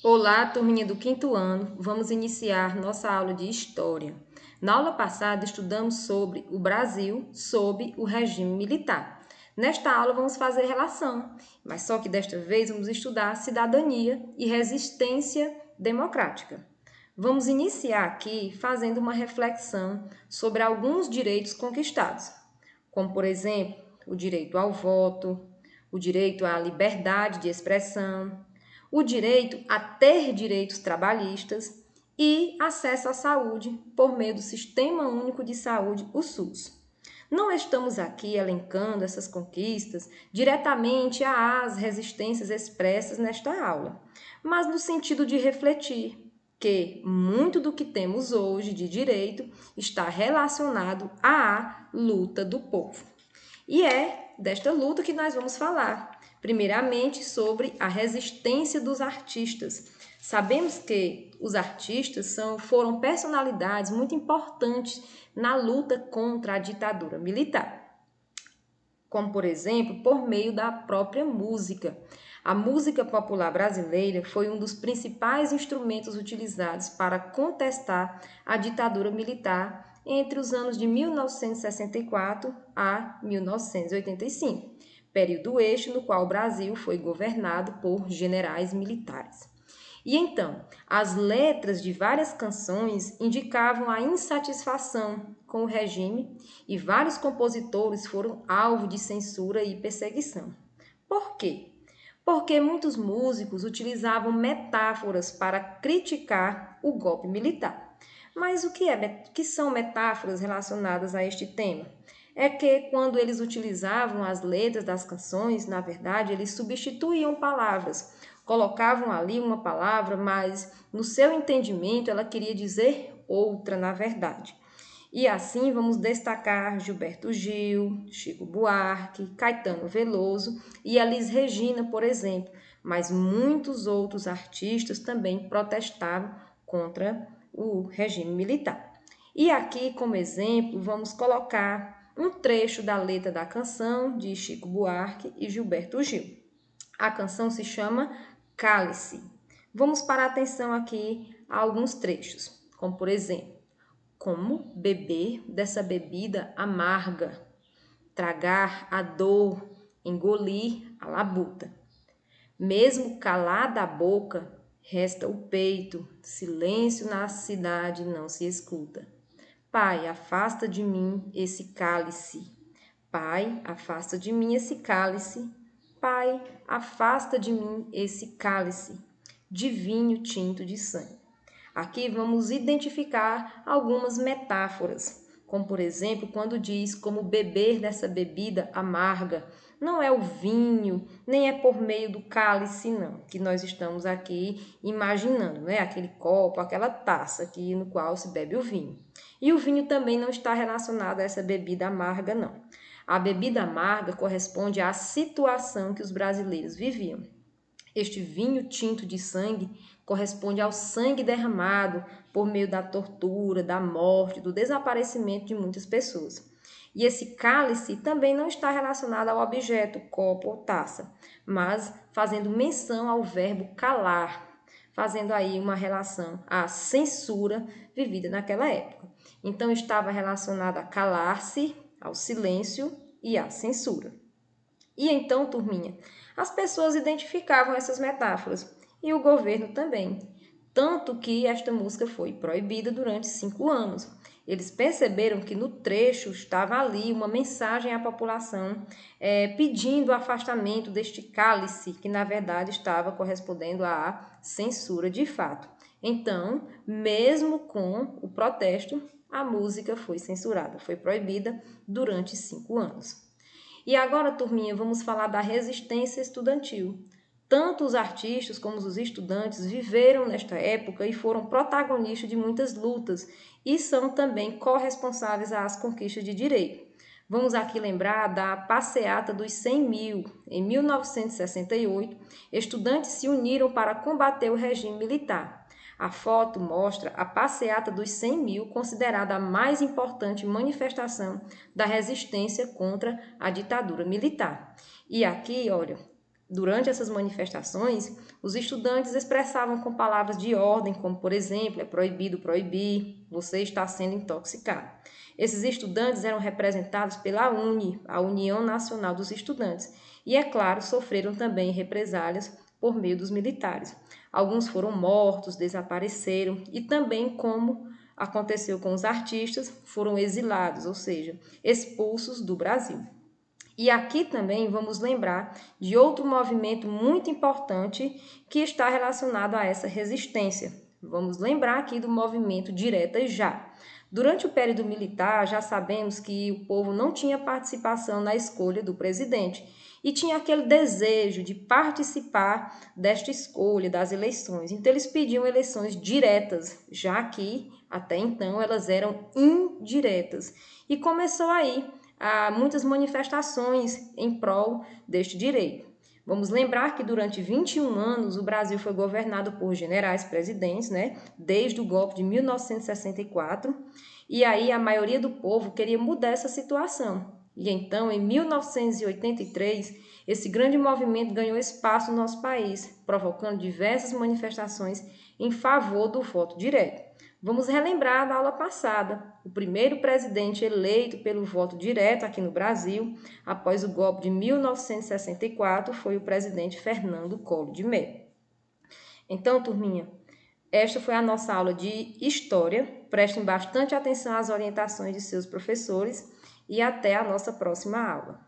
Olá, turminha do quinto ano. Vamos iniciar nossa aula de História. Na aula passada, estudamos sobre o Brasil sob o regime militar. Nesta aula, vamos fazer relação, mas só que desta vez vamos estudar cidadania e resistência democrática. Vamos iniciar aqui fazendo uma reflexão sobre alguns direitos conquistados, como, por exemplo, o direito ao voto, o direito à liberdade de expressão, o direito a ter direitos trabalhistas e acesso à saúde por meio do Sistema Único de Saúde, o SUS. Não estamos aqui elencando essas conquistas diretamente às resistências expressas nesta aula, mas no sentido de refletir que muito do que temos hoje de direito está relacionado à luta do povo. E é desta luta que nós vamos falar. Primeiramente, sobre a resistência dos artistas. Sabemos que os artistas foram personalidades muito importantes na luta contra a ditadura militar, como, por exemplo, por meio da própria música. A música popular brasileira foi um dos principais instrumentos utilizados para contestar a ditadura militar entre os anos de 1964 a 1985, período este no qual o Brasil foi governado por generais militares. E então, as letras de várias canções indicavam a insatisfação com o regime e vários compositores foram alvo de censura e perseguição. Por quê? Porque muitos músicos utilizavam metáforas para criticar o golpe militar. Mas que são metáforas relacionadas a este tema? É que quando eles utilizavam as letras das canções, na verdade, eles substituíam palavras, colocavam ali uma palavra, mas no seu entendimento ela queria dizer outra, na verdade. E assim vamos destacar Gilberto Gil, Chico Buarque, Caetano Veloso e Elis Regina, por exemplo, mas muitos outros artistas também protestavam contra o regime militar. E aqui, como exemplo, vamos colocar um trecho da letra da canção de Chico Buarque e Gilberto Gil. A canção se chama Cálice. Vamos parar atenção aqui a alguns trechos, como por exemplo: como beber dessa bebida amarga, tragar a dor, engolir a labuta. Mesmo calada a boca, resta o peito, silêncio na cidade não se escuta. Pai, afasta de mim esse cálice. Pai, afasta de mim esse cálice. Pai, afasta de mim esse cálice de vinho tinto de sangue. Aqui vamos identificar algumas metáforas, como por exemplo, quando diz como beber dessa bebida amarga. Não é o vinho, nem é por meio do cálice, não, que nós estamos aqui imaginando, né? Aquele copo, aquela taça aqui no qual se bebe o vinho. E o vinho também não está relacionado a essa bebida amarga, não. A bebida amarga corresponde à situação que os brasileiros viviam. Este vinho tinto de sangue corresponde ao sangue derramado por meio da tortura, da morte, do desaparecimento de muitas pessoas. E esse cálice também não está relacionado ao objeto, copo ou taça, mas fazendo menção ao verbo calar, fazendo aí uma relação à censura vivida naquela época. Então estava relacionado a calar-se, ao silêncio e à censura. E então, turminha, as pessoas identificavam essas metáforas e o governo também. Tanto que esta música foi proibida durante 5 anos. Eles perceberam que no trecho estava ali uma mensagem à população pedindo o afastamento deste cálice, que na verdade estava correspondendo à censura de fato. Então, mesmo com o protesto, a música foi censurada, foi proibida durante 5 anos. E agora, turminha, vamos falar da resistência estudantil. Tanto os artistas como os estudantes viveram nesta época e foram protagonistas de muitas lutas e são também corresponsáveis às conquistas de direito. Vamos aqui lembrar da Passeata dos 100 mil. Em 1968, estudantes se uniram para combater o regime militar. A foto mostra a Passeata dos 100 mil, considerada a mais importante manifestação da resistência contra a ditadura militar. E aqui, olha, Durante essas manifestações, os estudantes expressavam com palavras de ordem, como, por exemplo, é proibido proibir, você está sendo intoxicado. Esses estudantes eram representados pela UNE, a União Nacional dos Estudantes, e, é claro, sofreram também represálias por meio dos militares. Alguns foram mortos, desapareceram e também, como aconteceu com os artistas, foram exilados, ou seja, expulsos do Brasil. E aqui também vamos lembrar de outro movimento muito importante que está relacionado a essa resistência. Vamos lembrar aqui do movimento Diretas Já. Durante o período militar, já sabemos que o povo não tinha participação na escolha do presidente e tinha aquele desejo de participar desta escolha, das eleições. Então, eles pediam eleições diretas, já que até então elas eram indiretas. E começou aí há muitas manifestações em prol deste direito. Vamos lembrar que durante 21 anos o Brasil foi governado por generais presidentes, desde o golpe de 1964, e aí a maioria do povo queria mudar essa situação. E então, em 1983, esse grande movimento ganhou espaço no nosso país, provocando diversas manifestações em favor do voto direto. Vamos relembrar da aula passada. O primeiro presidente eleito pelo voto direto aqui no Brasil, após o golpe de 1964, foi o presidente Fernando Collor de Mello. Então, turminha, esta foi a nossa aula de História. Prestem bastante atenção às orientações de seus professores e até a nossa próxima aula.